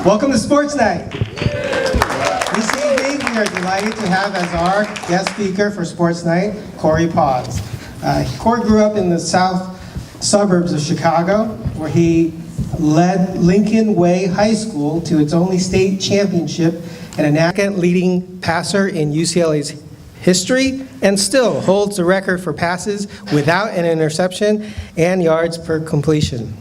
Welcome to Sports Night. This evening, we are delighted to have as our guest speaker for Sports Night, Corey Paz. Corey grew up in the south suburbs of Chicago, where he led Lincoln Way High School to its only state championship and a second leading passer in UCLA's history, and still holds the record for passes without an interception and yards per completion.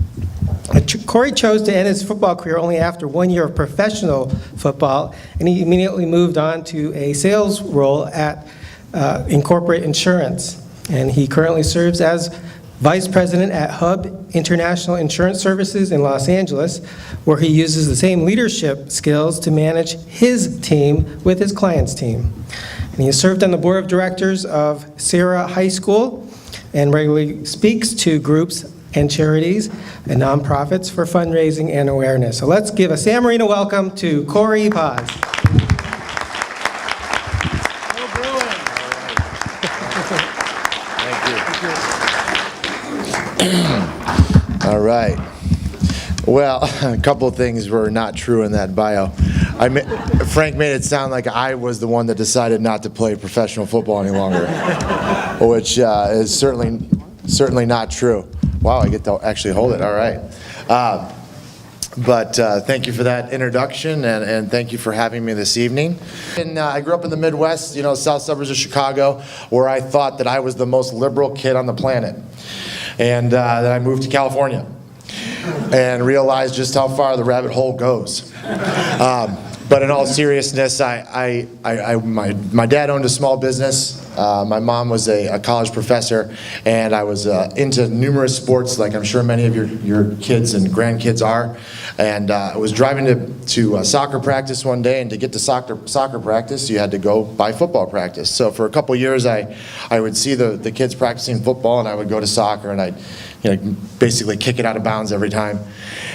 Corey chose to end his football career only after 1 year of professional football, and he immediately moved on to a sales role in corporate insurance. And he currently serves as Vice President at Hub International Insurance Services in Los Angeles, where he uses the same leadership skills to manage his team with his client's team. And he has served on the board of directors of Sarah High School and regularly speaks to groups and charities and nonprofits for fundraising and awareness. So let's give a San Marino welcome to Corey Paz. All right. Well, a couple of things were not true in that bio. Frank made it sound like I was the one that decided not to play professional football any longer, which is certainly not true. Wow, I get to actually hold it. All right. But thank you for that introduction, and thank you for having me this evening. And I grew up in the Midwest, south suburbs of Chicago, where I thought that I was the most liberal kid on the planet. And then I moved to California and realized just how far the rabbit hole goes. But in all seriousness, my dad owned a small business. My mom was a college professor, and I was into numerous sports, like I'm sure many of your kids and grandkids are. And I was driving to soccer practice one day, and to get to soccer practice, you had to go by football practice. So for a couple years, I would see the kids practicing football, and I would go to soccer, and I'd basically kick it out of bounds every time,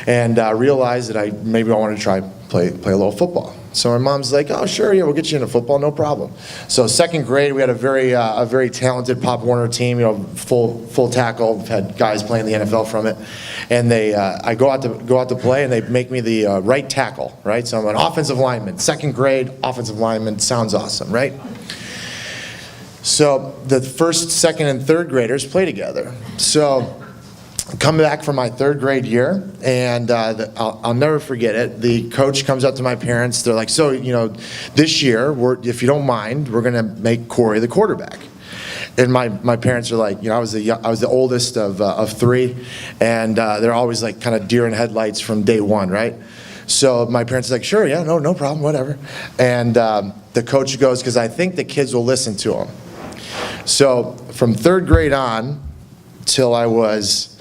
and realized that maybe I wanted to try play a little football. So my mom's like, "Oh, sure, yeah, we'll get you into football, no problem." So second grade, we had a very talented Pop Warner team, full tackle, had guys playing the NFL from it, and I go out to play, and they make me the right tackle, right? So I'm an offensive lineman, second grade offensive lineman, sounds awesome, right? So the first, second, and third graders play together. So come back from my third grade year, and I'll never forget it. The coach comes up to my parents. They're like, "So, this year, if you don't mind, we're going to make Corey the quarterback." And my parents are like, I was the oldest of three, and they're always like kind of deer in headlights from day one, right? So my parents are like, "Sure, yeah, no problem, whatever." And the coach goes, "Because I think the kids will listen to him." So from third grade on,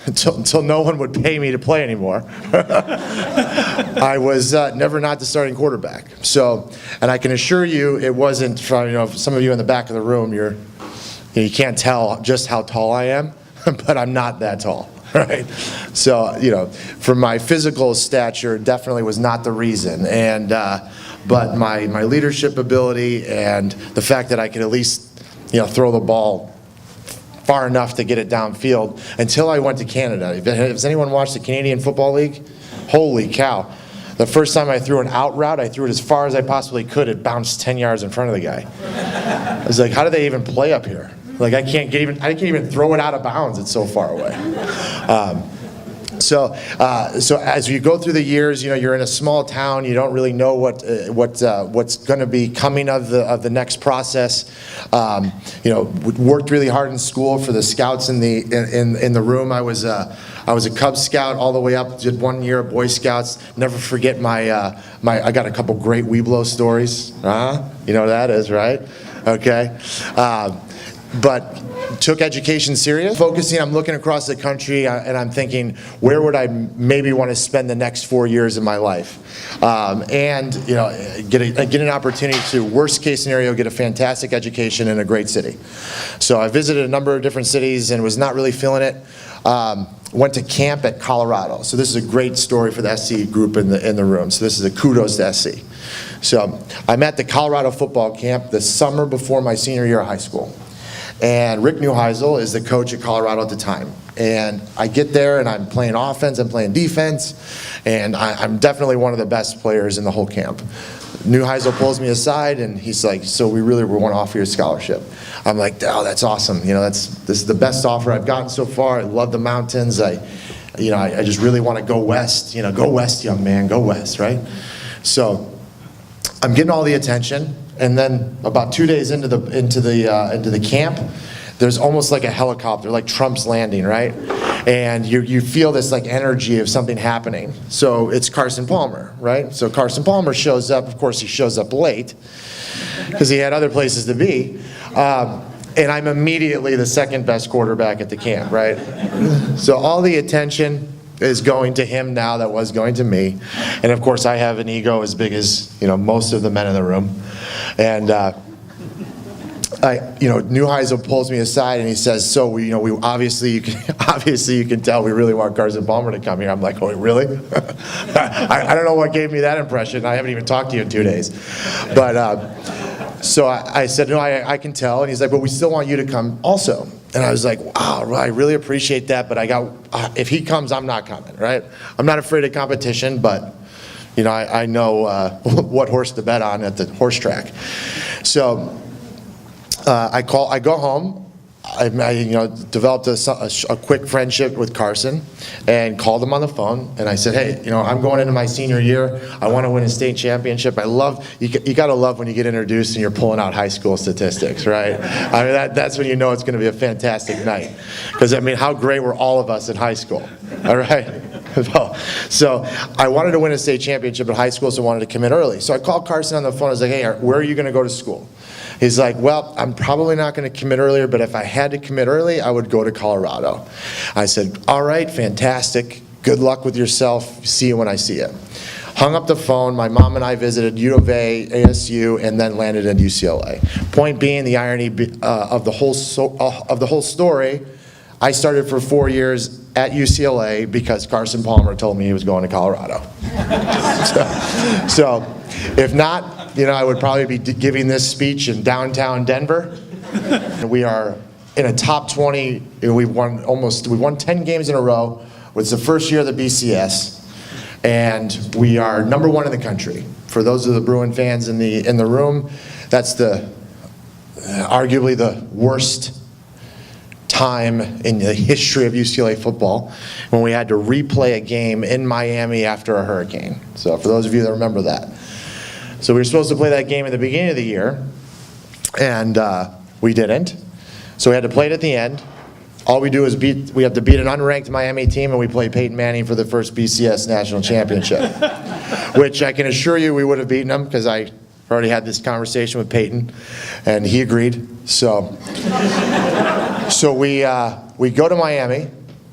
until no one would pay me to play anymore, I was never not the starting quarterback. So, and I can assure you, it wasn't from some of you in the back of the room. You can't tell just how tall I am, but I'm not that tall, right? So from my physical stature, definitely was not the reason, and but my leadership ability and the fact that I could at least throw the ball far enough to get it downfield until I went to Canada. Has anyone watched the Canadian Football League? Holy cow. The first time I threw an out route, I threw it as far as I possibly could. It bounced 10 yards in front of the guy. I was like, how do they even play up here? Like, I can't even throw it out of bounds. It's so far away. So as you go through the years, you're in a small town. You don't really know what's going to be coming of the next process. Worked really hard in school for the scouts in the room. I was a Cub Scout all the way up. Did 1 year of Boy Scouts. Never forget I got a couple great Weeblo stories. You know what that is, right? Okay. But took education serious. Focusing, I'm looking across the country, and I'm thinking, where would I maybe want to spend the next 4 years of my life? And get an opportunity to, worst case scenario, get a fantastic education in a great city. So I visited a number of different cities and was not really feeling it. Went to camp at Colorado. So this is a great story for the SC group in the room. So this is a kudos to SC. So I'm at the Colorado football camp the summer before my senior year of high school. And Rick Neuheisel is the coach at Colorado at the time. And I get there and I'm playing offense, I'm playing defense, and I'm definitely one of the best players in the whole camp. Neuheisel pulls me aside and he's like, so we really want to offer you a scholarship. I'm like, oh, that's awesome. This is the best offer I've gotten so far. I love the mountains. I just really want to go west. Go west, young man, go west, right? So I'm getting all the attention, and then about 2 days into the camp, there's almost like a helicopter, like Trump's landing, right? And you feel this like energy of something happening. So it's Carson Palmer, right? So Carson Palmer shows up. Of course, he shows up late because he had other places to be. And I'm immediately the second best quarterback at the camp, right? So all the attention is going to him now that was going to me. And of course, I have an ego as big as most of the men in the room. And Neuheisel pulls me aside and he says, so we obviously you can tell we really want Carson Palmer to come here. I'm like, oh, really? I don't know what gave me that impression. I haven't even talked to you in 2 days. But so I said, no, I can tell. And he's like, but we still want you to come also. And I was like, wow, I really appreciate that, but if he comes, I'm not coming, right? I'm not afraid of competition, but I know what horse to bet on at the horse track. So I go home. I developed a quick friendship with Carson and called him on the phone. And I said, hey, I'm going into my senior year. I want to win a state championship. You got to love when you get introduced and you're pulling out high school statistics, right? I mean, that's when you know it's going to be a fantastic night. Because, how great were all of us in high school, all right? So I wanted to win a state championship in high school, so I wanted to commit early. So I called Carson on the phone. I was like, hey, where are you going to go to school? He's like, well, I'm probably not going to commit earlier, but if I had to commit early, I would go to Colorado. I said, all right, fantastic. Good luck with yourself. See you when I see you. Hung up the phone. My mom and I visited U of A, ASU, and then landed at UCLA. Point being, the irony of the whole story, I started for 4 years at UCLA because Carson Palmer told me he was going to Colorado. so if not, I would probably be giving this speech in downtown Denver. We are in a top 20. We've won 10 games in a row. It's the first year of the BCS, and we are number 1 in the country. For those of the Bruin fans in the room, that's arguably the worst time in the history of UCLA football when we had to replay a game in Miami after a hurricane. So for those of you that remember that. So we were supposed to play that game at the beginning of the year, and we didn't. So we had to play it at the end. All we do is we have to beat an unranked Miami team, and we play Peyton Manning for the first BCS national championship, which I can assure you we would have beaten them because I already had this conversation with Peyton, and he agreed. So we go to Miami.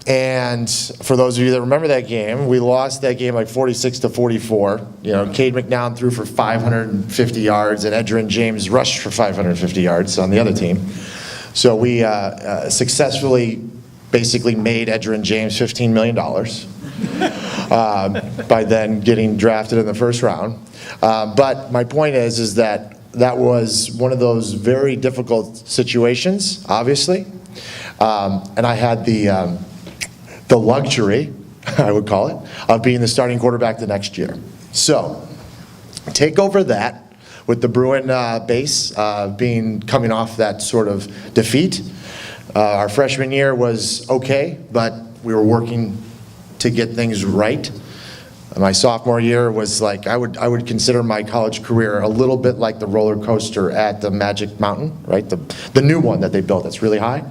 And for those of you that remember that game, we lost that game like 46-44. Cade McNown threw for 550 yards, and Edgerrin James rushed for 550 yards on the other team. So we successfully basically made Edgerrin James $15 million by then getting drafted in the first round. But my point is that was one of those very difficult situations, obviously. And I had the luxury, I would call it, of being the starting quarterback the next year. So, take over that with the Bruin base coming off that sort of defeat. Our freshman year was okay, but we were working to get things right. My sophomore year was like, I would consider my college career a little bit like the roller coaster at the Magic Mountain, right? The new one that they built that's really high.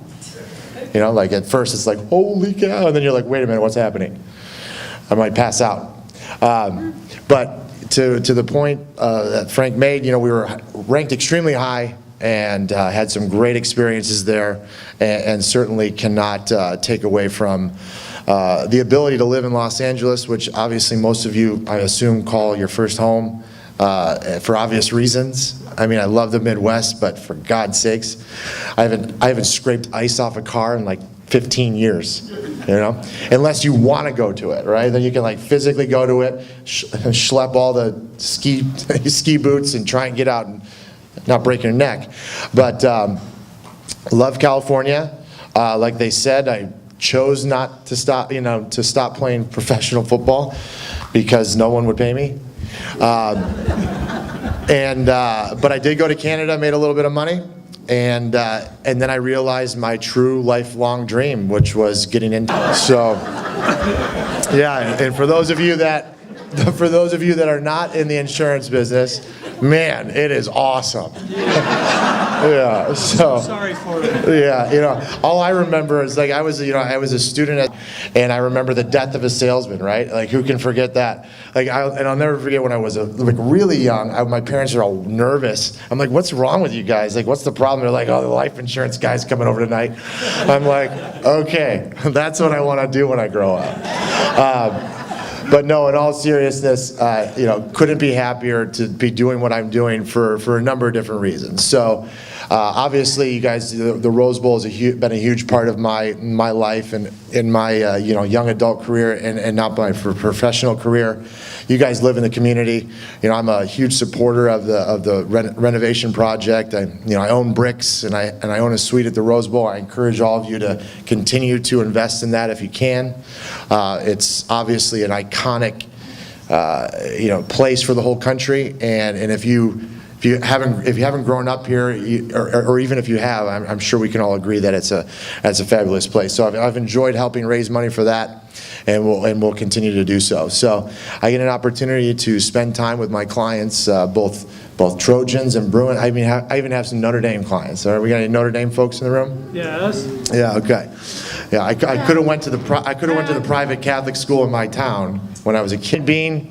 Like at first it's like, holy cow, and then you're like, wait a minute, what's happening? I might pass out. But to the point that Frank made, we were ranked extremely high and had some great experiences there, and certainly cannot take away from the ability to live in Los Angeles, which obviously most of you, I assume, call your first home for obvious reasons. I love the Midwest, but for God's sakes, I haven't scraped ice off a car in like 15 years, unless you want to go to it, right? Then you can like physically go to it, schlep all the ski boots and try and get out and not break your neck. But Love California. Like they said, I chose not to stop, to stop playing professional football because no one would pay me. But I did go to Canada, made a little bit of money, and then I realized my true lifelong dream, which was getting into. So, yeah. And for those of you that are not in the insurance business, man, it is awesome. Yeah. So sorry for it. Yeah. All I remember is like I was a student and I remember the death of a salesman, right? Like who can forget that? Like I'll never forget when I was really young. My parents are all nervous. I'm like, what's wrong with you guys? Like, what's the problem? They're like, oh, the life insurance guy's coming over tonight. I'm like, okay, that's what I want to do when I grow up. But no, in all seriousness, couldn't be happier to be doing what I'm doing for a number of different reasons. So, obviously, you guys, the Rose Bowl has been a huge part of my life and in my young adult career and not my professional career. You guys live in the community. I'm a huge supporter of the renovation project. I own bricks and I own a suite at the Rose Bowl. I encourage all of you to continue to invest in that if you can. It's obviously an iconic place for the whole country, and if you haven't grown up here, or even if you have, I'm sure we can all agree that it's a fabulous place. So I've enjoyed helping raise money for that, and we'll continue to do so. So I get an opportunity to spend time with my clients, both Trojans and Bruin. I even have some Notre Dame clients. We got any Notre Dame folks in the room? Yes. Yeah. Okay. Yeah. I could have went to the private Catholic school in my town when I was a kid.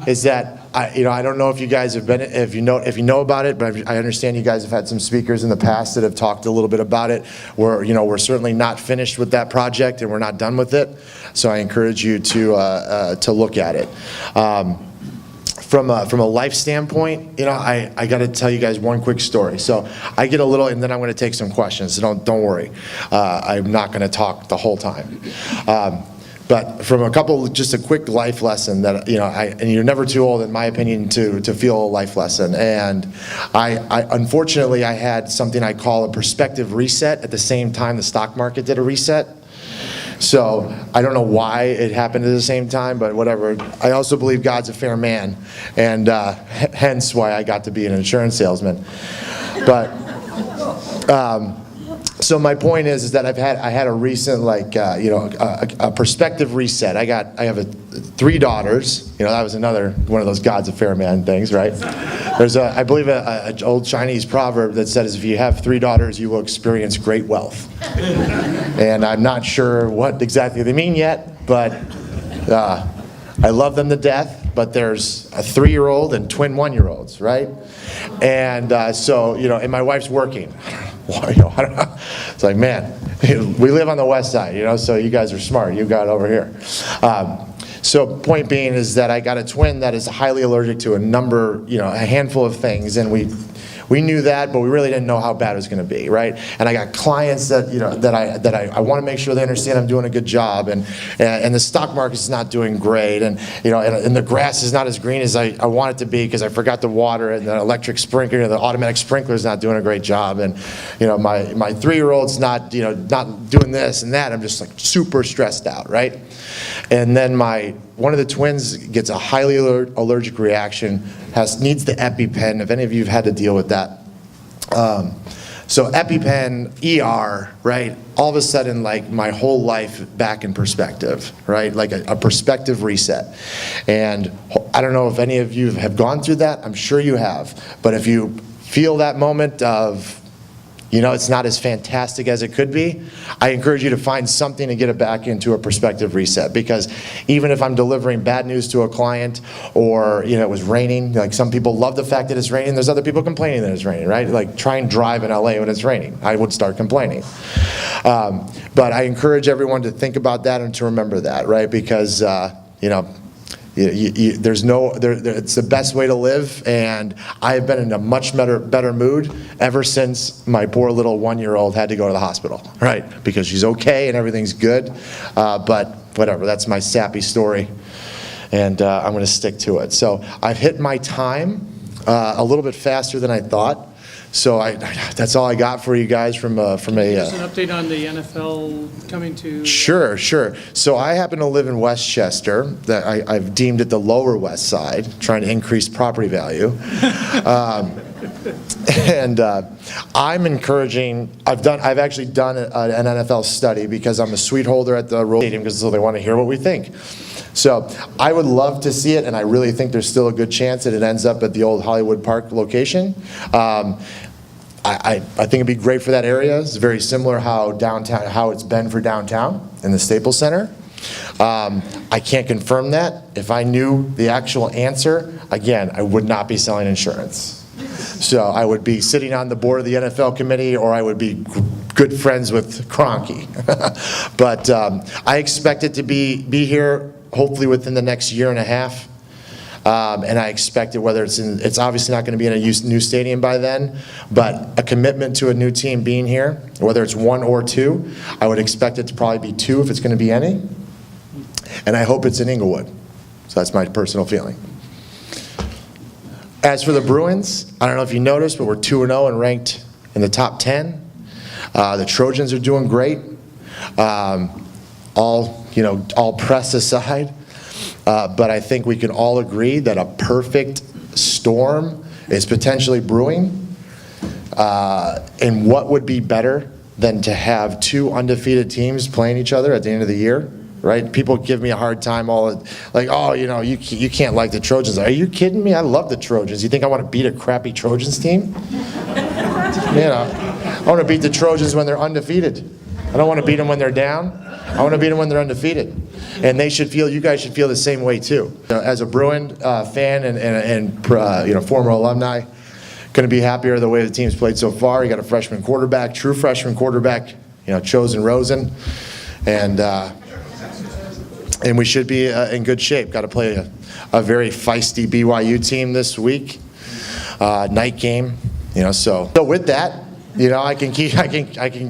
Is that I don't know if you guys have been, if you know about it, but I understand you guys have had some speakers in the past that have talked a little bit about it. We're certainly not finished with that project and we're not done with it. So I encourage you to look at it. From a life standpoint, I got to tell you guys one quick story. So I get a little, and then I'm going to take some questions. So don't worry. I'm not going to talk the whole time. But from just a quick life lesson that, and you're never too old, in my opinion, to feel a life lesson. And unfortunately, I had something I call a perspective reset at the same time the stock market did a reset. So I don't know why it happened at the same time, but whatever. I also believe God's a fair man, and hence why I got to be an insurance salesman. But so my point is that I had a recent a perspective reset. I have 3 daughters. That was another one of those God's a fair man things, right? There's I believe an old Chinese proverb that says if you have 3 daughters, you will experience great wealth. And I'm not sure what exactly they mean yet, but I love them to death. But there's a 3-year-old and twin 1-year-olds, right? And and my wife's working. I don't know. It's like, man, we live on the west side, so you guys are smart. You got it over here. So point being is that I got a twin that is highly allergic to a handful of things, and we knew that, but we really didn't know how bad it was going to be, right? And I got clients that I want to make sure they understand I'm doing a good job, and the stock market's not doing great, and and the grass is not as green as I want it to be because I forgot to water it, and the electric sprinkler, the automatic sprinkler is not doing a great job, and my 3-year-old's not doing this and that. I'm just like super stressed out, right? And then one of the twins gets a highly allergic reaction, needs the EpiPen. If any of you have had to deal with that. So EpiPen, ER, right? All of a sudden, like my whole life back in perspective, right? Like a perspective reset. And I don't know if any of you have gone through that. I'm sure you have. But if you feel that moment of, it's not as fantastic as it could be, I encourage you to find something to get it back into a perspective reset. Because even if I'm delivering bad news to a client or, it was raining, like some people love the fact that it's raining, there's other people complaining that it's raining, right? Like try and drive in LA when it's raining. I would start complaining. But I encourage everyone to think about that and to remember that, right? Because, it's the best way to live, and I've been in a much better mood ever since my poor little 1-year-old had to go to the hospital, right? Because she's okay and everything's good, but whatever, that's my sappy story, and I'm going to stick to it. So I've hit my time a little bit faster than I thought, So that's all I got for you guys from a. Just an update on the NFL coming to. Sure. So I happen to live in Westchester. That I've deemed it the Lower West Side, trying to increase property value. And I'm encouraging. I've actually done an NFL study because I'm a suite holder at the Stadium because so they want to hear what we think. So I would love to see it, and I really think there's still a good chance that it ends up at the old Hollywood Park location. I think it'd be great for that area. It's very similar how it's been for downtown in the Staples Center. I can't confirm that. If I knew the actual answer, again, I would not be selling insurance. So I would be sitting on the board of the NFL committee, or I would be good friends with Kroenke. But I expect it to be here hopefully within the next year and a half. And I expect it, whether it's obviously not going to be in a new stadium by then, but a commitment to a new team being here, whether it's one or two, I would expect it to probably be two if it's going to be any. And I hope it's in Inglewood. So that's my personal feeling. As for the Bruins, I don't know if you noticed, but we're 2-0 and ranked in the top 10. The Trojans are doing great. All press aside. But I think we can all agree that a perfect storm is potentially brewing. And what would be better than to have two undefeated teams playing each other at the end of the year, right? People give me a hard time you can't like the Trojans. Are you kidding me? I love the Trojans. You think I want to beat a crappy Trojans team? I want to beat the Trojans when they're undefeated. I don't want to beat them when they're down. I want to beat them when they're undefeated. And you guys should feel the same way too. As a Bruin fan and former alumni, couldn't be happier the way the team's played so far. You got a true freshman quarterback, chosen Rosen, and we should be in good shape. Got to play a very feisty BYU team this week, night game. So with that. I can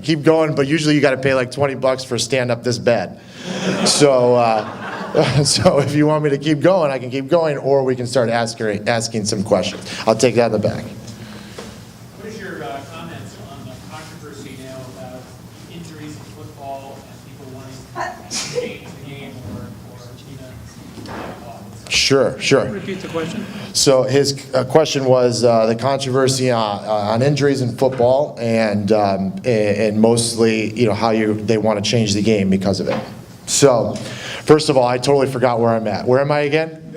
keep going, but usually you got to pay like $20 for stand up this bad. So if you want me to keep going, I can keep going, or we can start asking some questions. I'll take that in the back. What is your comments on the controversy now about injuries in football and people wanting to change the game or Sure. Repeat the question. So his question was the controversy on injuries in football and mostly how they want to change the game because of it. So first of all, I totally forgot where I'm at. Where am I again?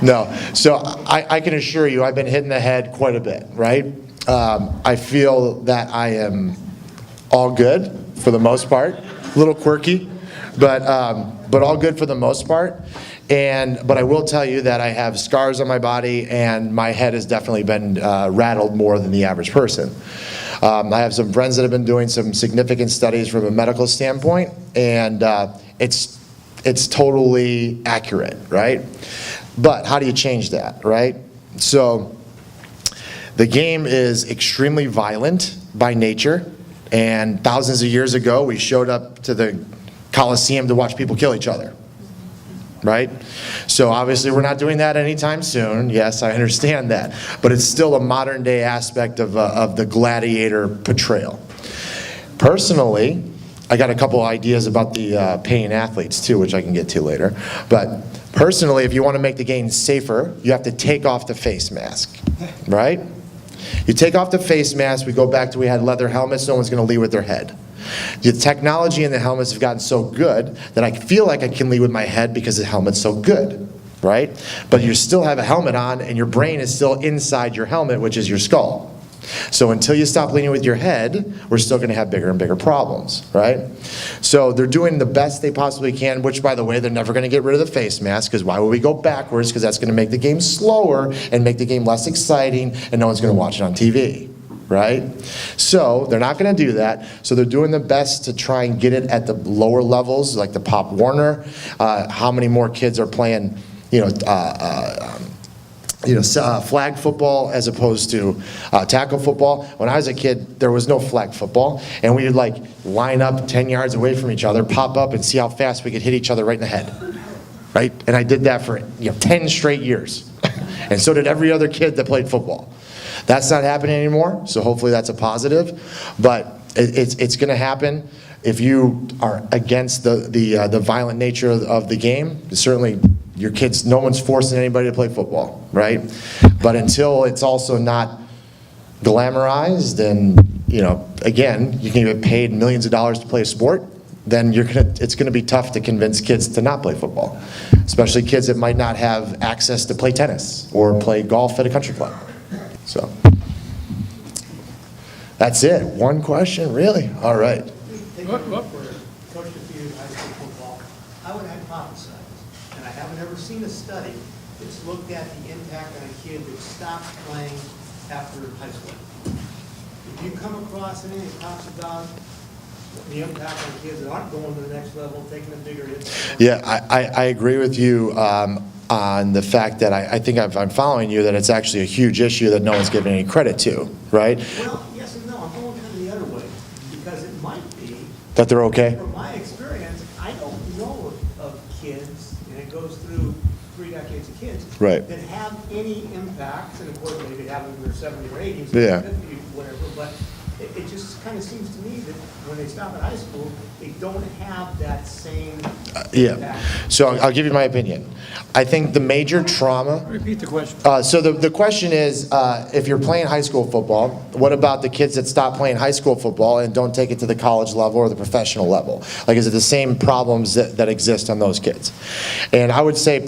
No. So I can assure you I've been hit in the head quite a bit, right? I feel that I am all good for the most part, a little quirky, but all good for the most part. But I will tell you that I have scars on my body, and my head has definitely been rattled more than the average person. I have some friends that have been doing some significant studies from a medical standpoint, and it's totally accurate, right? But how do you change that, right? So the game is extremely violent by nature, and thousands of years ago, we showed up to the Coliseum to watch people kill each other, right? So obviously we're not doing that anytime soon. Yes, I understand that. But it's still a modern day aspect of the gladiator portrayal. Personally, I got a couple ideas about the paying athletes too, which I can get to later. But personally, if you want to make the game safer, you have to take off the face mask, right? You take off the face mask, we go back to we had leather helmets, no one's going to lead with their head. The technology in the helmets have gotten so good that I feel like I can lead with my head because the helmet's so good, right? But you still have a helmet on and your brain is still inside your helmet, which is your skull. So until you stop leading with your head, we're still going to have bigger and bigger problems, right? So they're doing the best they possibly can, which, by the way, they're never going to get rid of the face mask, because why would we go backwards? Because that's going to make the game slower and make the game less exciting, and no one's going to watch it on TV, right? So they're not going to do that. So they're doing the best to try and get it at the lower levels, like the Pop Warner. How many more kids are playing, flag football as opposed to tackle football. When I was a kid, there was no flag football, and we would line up 10 yards away from each other, pop up, and see how fast we could hit each other right in the head, right? And I did that for 10 straight years, and so did every other kid that played football. That's not happening anymore, so hopefully that's a positive. But it's going to happen. If you are against the violent nature of the game, certainly your kids, no one's forcing anybody to play football, right? But until it's also not glamorized and, again, you can get paid millions of dollars to play a sport, then it's going to be tough to convince kids to not play football, especially kids that might not have access to play tennis or play golf at a country club. So that's it. One question, really? All right. Whoop, whoop. Coached a few high school football. I would hypothesize, and I haven't ever seen a study that's looked at the impact on a kid that stops playing after high school. If you come across anything that talks about the impact on kids that aren't going to the next level, taking a bigger hit. Yeah, I agree with you on the fact that I think I'm following you, that it's actually a huge issue that no one's giving any credit to, right? Well, yes and no. I'm going kind of the other way, because it might be, That they're okay? from my experience, I don't know of kids, and it goes through 3 decades of kids, Right. that have any impact, and of course, maybe have them when they're 70 or 80, Yeah. 50, whatever, but it just kind of seems to me that when they stop at high school, they don't have that same Yeah. impact. So I'll give you my opinion. I think the major trauma. Repeat the question. So the question is, if you're playing high school football, what about the kids that stop playing high school football and don't take it to the college level or the professional level? Like, is it the same problems that exist on those kids? And I would say,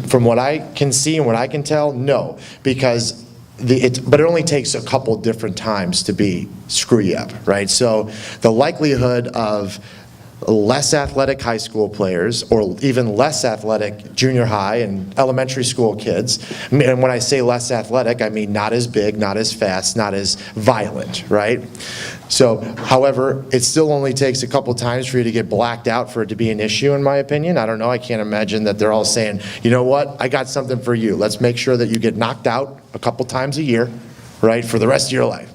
from what I can see and what I can tell, no, because but it only takes a couple different times to be screw you up, right? So the likelihood of less athletic high school players, or even less athletic junior high and elementary school kids, and when I say less athletic, I mean not as big, not as fast, not as violent, right? So, however, it still only takes a couple times for you to get blacked out for it to be an issue, in my opinion. I don't know, I can't imagine that they're all saying, you know what, I got something for you. Let's make sure that you get knocked out a couple times a year, right, for the rest of your life.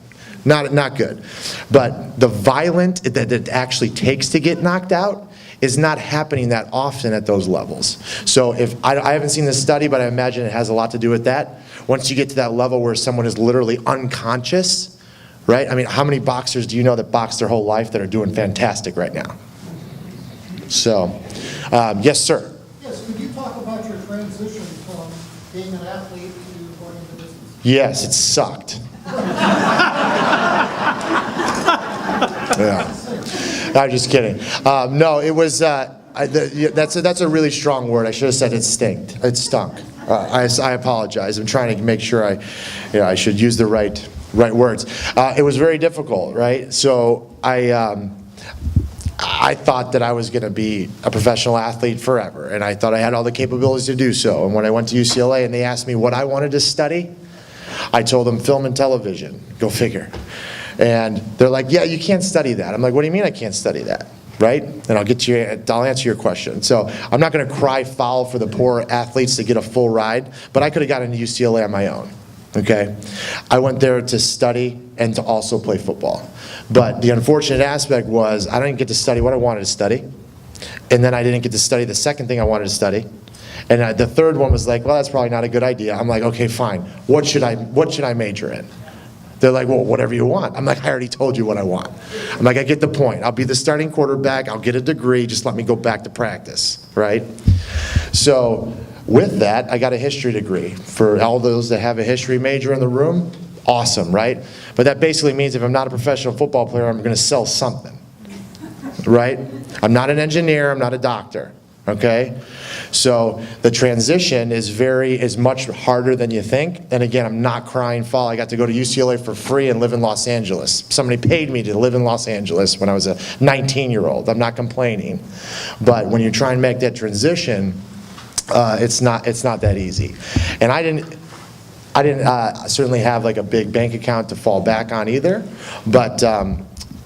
Not good. But the violent that it actually takes to get knocked out is not happening that often at those levels. So if I haven't seen this study, but I imagine it has a lot to do with that. Once you get to that level where someone is literally unconscious, right? I mean, how many boxers do you know that box their whole life that are doing fantastic right now? So, yes, sir. Yes, could you talk about your transition from being an athlete to going into business? Yes, it sucked. Yeah. I'm just kidding. No, it was, that's a really strong word. I should have said it stinked. It stunk. I apologize. I'm trying to make sure I should use the right words. It was very difficult, right? So I thought that I was going to be a professional athlete forever, and I thought I had all the capabilities to do so. And when I went to UCLA and they asked me what I wanted to study, I told them film and television. Go figure. And they're like, yeah, you can't study that. I'm like, what do you mean I can't study that? Right? And I'll answer your question. So I'm not going to cry foul for the poor athletes to get a full ride, but I could have gotten into UCLA on my own. Okay? I went there to study and to also play football. But the unfortunate aspect was I didn't get to study what I wanted to study. And then I didn't get to study the second thing I wanted to study. And the third one was like, well, that's probably not a good idea. I'm like, okay, fine. What should I major in? They're like, well, whatever you want. I'm like, I already told you what I want. I'm like, I get the point. I'll be the starting quarterback. I'll get a degree. Just let me go back to practice, right? So with that, I got a history degree. For all those that have a history major in the room, awesome, right? But that basically means if I'm not a professional football player, I'm going to sell something, right? I'm not an engineer. I'm not a doctor. Okay? So the transition is much harder than you think. And again, I'm not crying foul. I got to go to UCLA for free and live in Los Angeles. Somebody paid me to live in Los Angeles when I was a 19-year-old. I'm not complaining. But when you try and make that transition, it's not that easy. And I didn't certainly have like a big bank account to fall back on either. But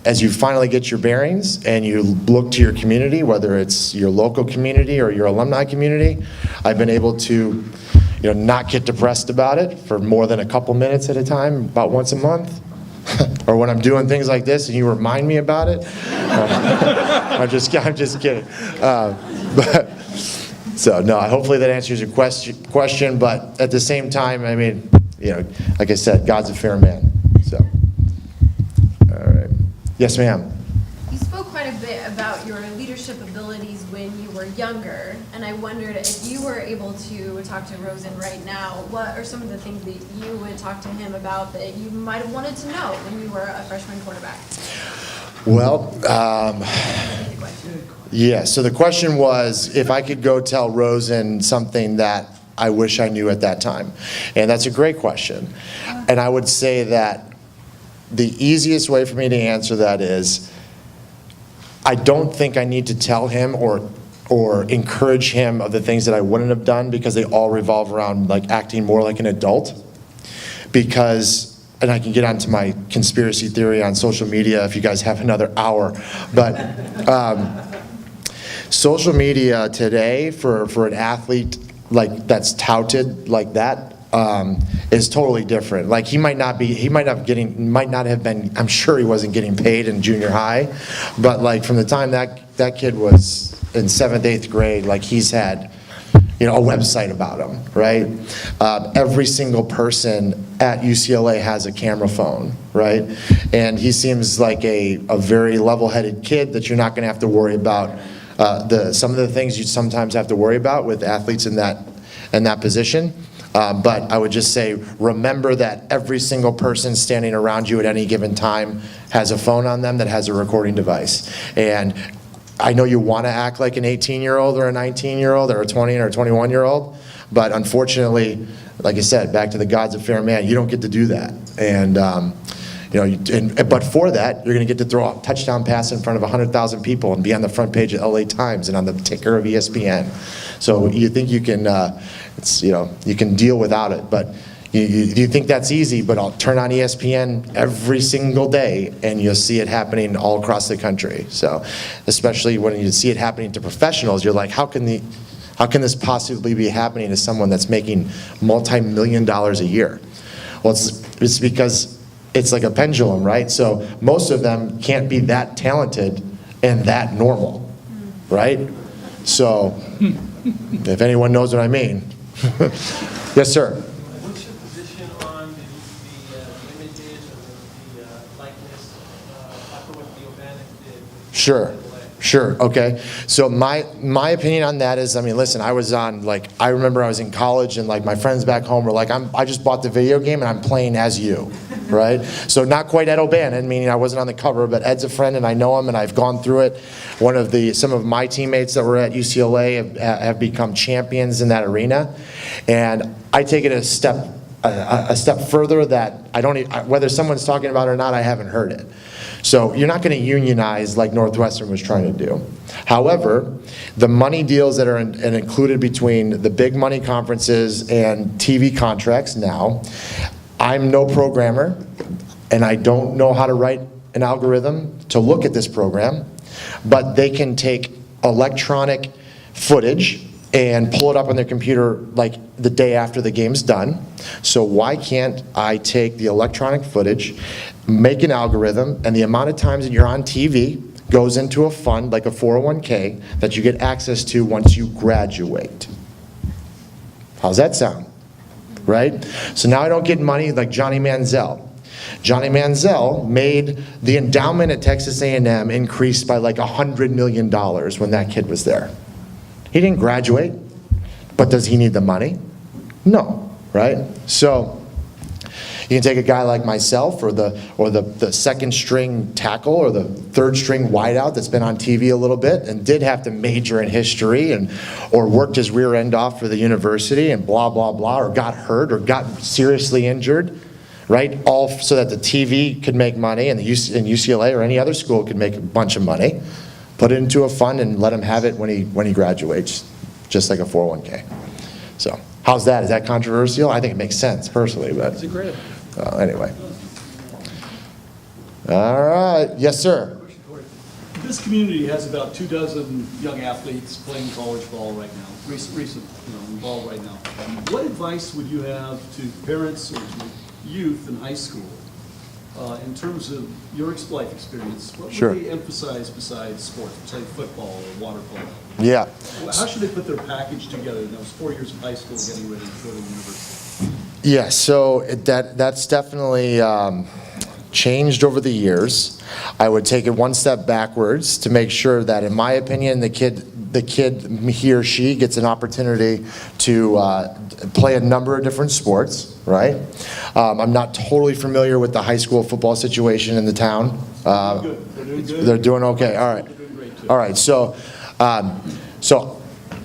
as you finally get your bearings and you look to your community, whether it's your local community or your alumni community, I've been able to, not get depressed about it for more than a couple minutes at a time, about once a month. Or when I'm doing things like this and you remind me about it. I'm just kidding. So no, hopefully that answers your question. But at the same time, I mean, you know, like I said, God's a fair man, so. All right. Yes, ma'am. You spoke quite a bit about your leadership abilities when you were younger, and I wondered if you were able to talk to Rosen right now, what are some of the things that you would talk to him about that you might have wanted to know when you were a freshman quarterback? Well, yeah, so the question was if I could go tell Rosen something that I wish I knew at that time. And that's a great question. And I would say that the easiest way for me to answer that is I don't think I need to tell him or encourage him of the things that I wouldn't have done, because they all revolve around like acting more like an adult. Because, and I can get onto my conspiracy theory on social media if you guys have another hour, but social media today for an athlete like that's touted like that is totally different. Like he might not have been, I'm sure he wasn't getting paid in junior high, but like from the time that kid was in 7th, 8th grade, like he's had, you know, a website about him, right? Every single person at UCLA has a camera phone, right? And he seems like a very level-headed kid that you're not gonna have to worry about some of the things you sometimes have to worry about with athletes in that position. But I would just say, remember that every single person standing around you at any given time has a phone on them that has a recording device. And I know you want to act like an 18-year-old or a 19-year-old or a 20 or a 21-year-old, but unfortunately, like I said, back to the God's a fair man, you don't get to do that. And you know, but for that, you're going to get to throw a touchdown pass in front of 100,000 people and be on the front page of LA Times and on the ticker of ESPN. So you think you can, you know, you can deal without it, but you think that's easy, but I'll turn on ESPN every single day and you'll see it happening all across the country. So especially when you see it happening to professionals, you're like, how can this possibly be happening to someone that's making multi-million dollars a year? Well, it's because it's like a pendulum, right? So most of them can't be that talented and that normal, right? So if anyone knows what I mean. Yes, sir. What's your position on the images or the likeness after what the O'Bannon did? Sure, okay. So my opinion on that is, I mean, listen, I remember I was in college and like my friends back home were like, I just bought the video game and I'm playing as you, right? So not quite Ed O'Bannon, meaning I wasn't on the cover, but Ed's a friend and I know him and I've gone through it. Some of my teammates that were at UCLA have become champions in that arena. And I take it a step further that whether someone's talking about it or not, I haven't heard it. So you're not going to unionize like Northwestern was trying to do. However, the money deals that are included between the big money conferences and TV contracts now, I'm no programmer, and I don't know how to write an algorithm to look at this program, but they can take electronic footage and pull it up on their computer like the day after the game's done. So why can't I take the electronic footage, make an algorithm, and the amount of times that you're on TV goes into a fund like a 401k that you get access to once you graduate. How's that sound? Right? So now I don't get money like Johnny Manziel. Johnny Manziel made the endowment at Texas A&M increase by like $100 million when that kid was there. He didn't graduate, but does he need the money? No, right? So you can take a guy like myself or the second string tackle or the third string wideout that's been on TV a little bit and did have to major in history or worked his rear end off for the university and blah, blah, blah, or got hurt or got seriously injured, right? All so that the TV could make money and UCLA or any other school could make a bunch of money. Put it into a fund and let him have it when he graduates, just like a 401k. So how's that? Is that controversial? I think it makes sense personally, but It's a great. anyway. All right, yes, sir. This community has about 24 young athletes playing college ball right now, recent ball right now. What advice would you have to parents or to youth in high school in terms of your life experience? What would they emphasize besides sports, say football or water polo? Yeah. How should they put their package together in those 4 years of high school getting ready to go to university? Yeah, so that's definitely changed over the years. I would take it one step backwards to make sure that, in my opinion, the kid, he or she gets an opportunity to play a number of different sports, right? I'm not totally familiar with the high school football situation in the town. Good. They're doing good. They're doing okay, all right. They're doing great, too. All right, so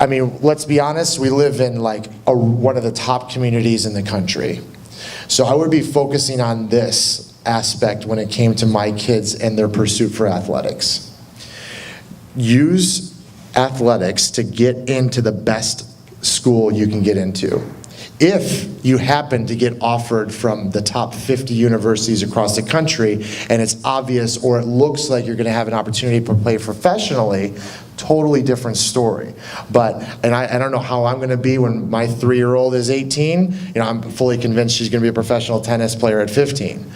I mean, let's be honest, we live in like one of the top communities in the country. So I would be focusing on this aspect when it came to my kids and their pursuit for athletics. Use athletics to get into the best school you can get into. If you happen to get offered from the top 50 universities across the country and it's obvious or it looks like you're going to have an opportunity to play professionally, totally different story. But, and I don't know how I'm going to be when my 3-year-old is 18. You know, I'm fully convinced she's going to be a professional tennis player at 15.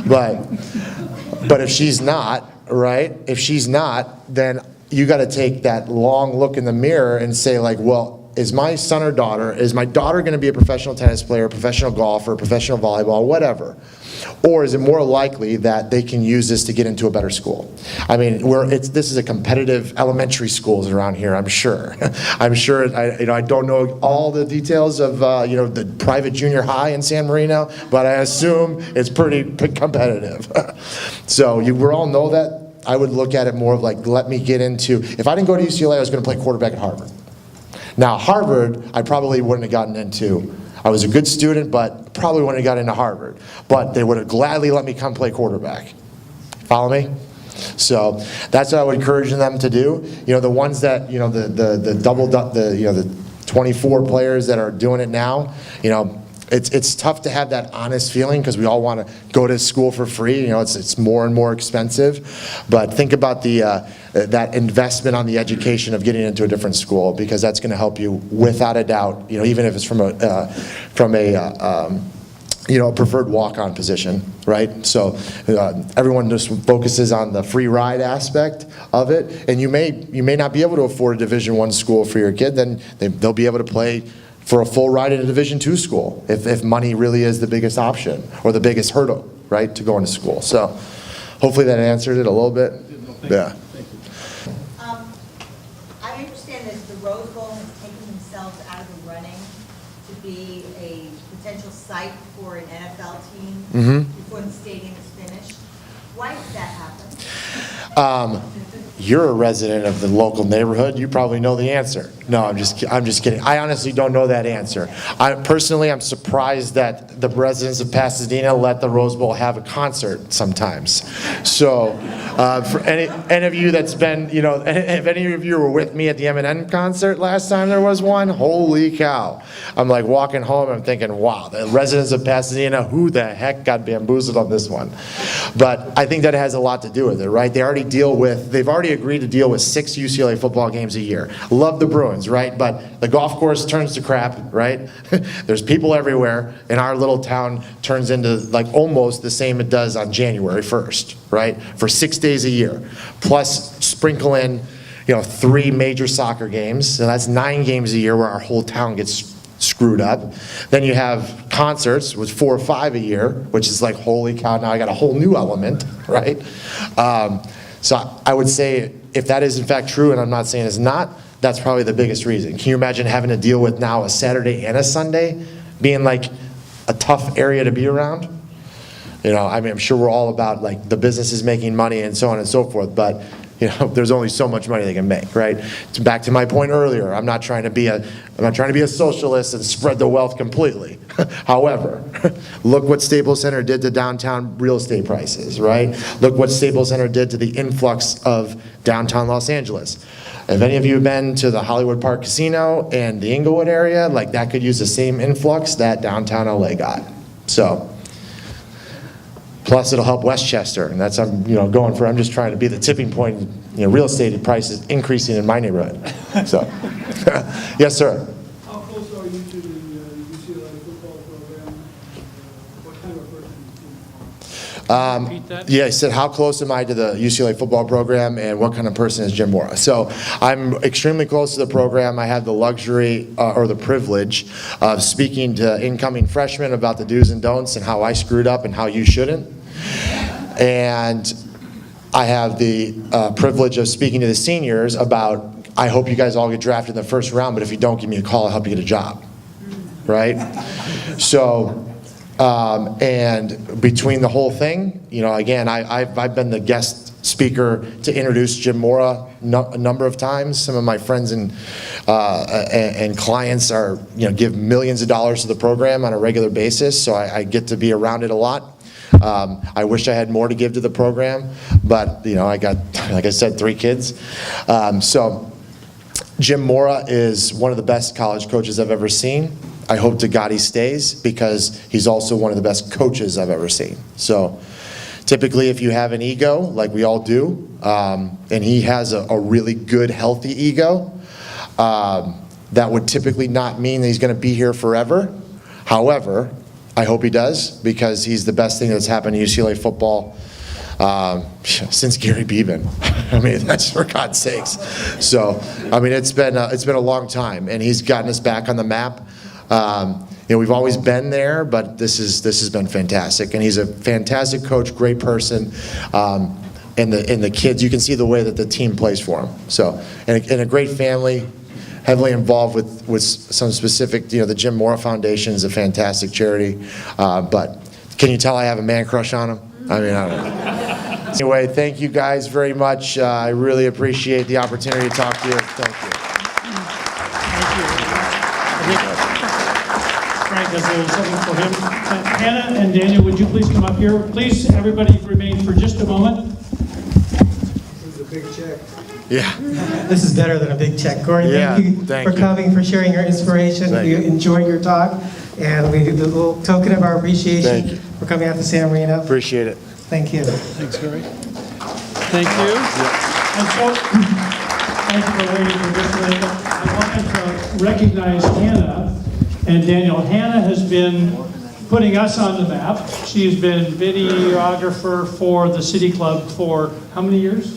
But if she's not, right, if she's not, then you got to take that long look in the mirror and say, like, well, is my son or daughter, is my daughter going to be a professional tennis player, professional golfer, professional volleyball, whatever? Or is it more likely that they can use this to get into a better school? I mean, this is a competitive elementary schools around here, I'm sure. I'm sure, I don't know all the details of, the private junior high in San Marino, but I assume it's pretty competitive. So we all know that. I would look at it more of like, let me get into, if I didn't go to UCLA, I was going to play quarterback at Harvard. Now, Harvard, I probably wouldn't have gotten into. I was a good student, but probably wouldn't have gotten into Harvard. But they would have gladly let me come play quarterback. Follow me? So that's what I would encourage them to do. You know, the ones that, the 24 players that are doing it now, it's tough to have that honest feeling because we all want to go to school for free. It's more and more expensive. But think about that investment on the education of getting into a different school, because that's going to help you without a doubt. Even if it's from a preferred walk-on position, right? So everyone just focuses on the free ride aspect of it, and you may not be able to afford a Division I school for your kid. Then they'll be able to play for a full ride in a Division II school, if money really is the biggest option or the biggest hurdle, right, to go into school. So hopefully that answered it a little bit. Yeah. I understand that the Rose Bowl has taken themselves out of the running to be a potential site for an NFL team before the stadium is finished. Why did that happen? You're a resident of the local neighborhood. You probably know the answer. No, I'm just kidding. I honestly don't know that answer. I'm surprised that the residents of Pasadena let the Rose Bowl have a concert sometimes. So, for any of you that's been, if any of you were with me at the M&M concert last time there was one, holy cow. I'm like walking home, I'm thinking, wow, the residents of Pasadena, who the heck got bamboozled on this one? But I think that has a lot to do with it, right? They've already agreed to deal with 6 UCLA football games a year. Love the Bruins, right? But the golf course turns to crap, right? There's people everywhere, and our little town turns into like almost the same it does on January 1st, right? For 6 days a year. Plus sprinkle in, 3 major soccer games. So that's 9 games a year where our whole town gets screwed up. Then you have concerts with 4 or 5 a year, which is like, holy cow, now I got a whole new element, right? So I would say if that is in fact true, and I'm not saying it's not, that's probably the biggest reason. Can you imagine having to deal with now a Saturday and a Sunday being like a tough area to be around? I'm sure we're all about like the businesses making money and so on and so forth, but there's only so much money they can make, right? It's back to my point earlier. I'm not trying to be a socialist and spread the wealth completely. However, look what Staples Center did to downtown real estate prices, right? Look what Staples Center did to the influx of downtown Los Angeles. If any of you have been to the Hollywood Park Casino and the Inglewood area, like that could use the same influx that downtown LA got. So. Plus, it'll help Westchester, and that's I'm just trying to be the tipping point. Real estate prices increasing in my neighborhood. So, yes, sir. How close are you to the UCLA football program? What kind of person Repeat that? Yeah, I said, how close am I to the UCLA football program, and what kind of person is Jim Mora? So I'm extremely close to the program. I have the luxury or the privilege of speaking to incoming freshmen about the do's and don'ts and how I screwed up and how you shouldn't. And I have the privilege of speaking to the seniors about, I hope you guys all get drafted in the first round, but if you don't, give me a call, I'll help you get a job, right? So, and between the whole thing, you know, again, I've been the guest speaker to introduce Jim Mora a number of times. Some of my friends and clients are, you know, give millions of dollars to the program on a regular basis, so I get to be around it a lot. I wish I had more to give to the program, but, you know, I got, like I said, 3 kids. So Jim Mora is one of the best college coaches I've ever seen. I hope to God he stays, because he's also one of the best coaches I've ever seen. So typically, if you have an ego, like we all do, and he has a really good, healthy ego, that would typically not mean that he's going to be here forever. However, I hope he does, because he's the best thing that's happened to UCLA football since Gary Beeman. I mean, that's for God's sakes. So, I mean, it's been a long time, and he's gotten us back on the map. You know, we've always been there, but this has been fantastic, and he's a fantastic coach, great person, and the kids. You can see the way that the team plays for him. So, and a great family. Heavily involved with some specific, you know, the Jim Mora Foundation is a fantastic charity, but can you tell I have a man crush on him? I mean, I don't know. Anyway, thank you guys very much. I really appreciate the opportunity to talk to you. Thank you. Frank has a little something for him. Hannah and Daniel, would you please come up here? Please, everybody remain for just a moment. This is a big check. Yeah. This is better than a big check. Corey, Yeah, thank you thank for you. coming, for sharing your inspiration. Thank We you. enjoyed your talk, and we did a little token of our appreciation Thank you. for coming out to San Marino. Appreciate it. Thank you. Thanks, Gary. Thank you. And so, thank you for waiting for just a minute. I wanted to recognize Hannah and Daniel. Hannah has been putting us on the map. She's been videographer for the City Club for how many years?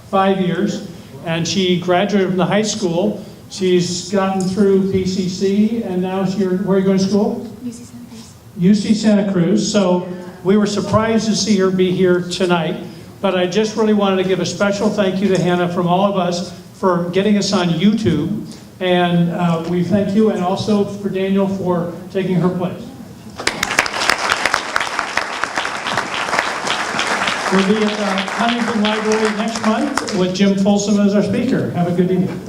5 years. And she graduated from the high school. She's gotten through PCC, and now where are you going to school? UC Santa Cruz. UC Santa Cruz. So we were surprised to see her be here tonight, but I just really wanted to give a special thank you to Hannah from all of us for getting us on YouTube, and we thank you, and also for Daniel for taking her place. We'll be at the Huntington Library next month with Jim Folsom as our speaker. Have a good evening.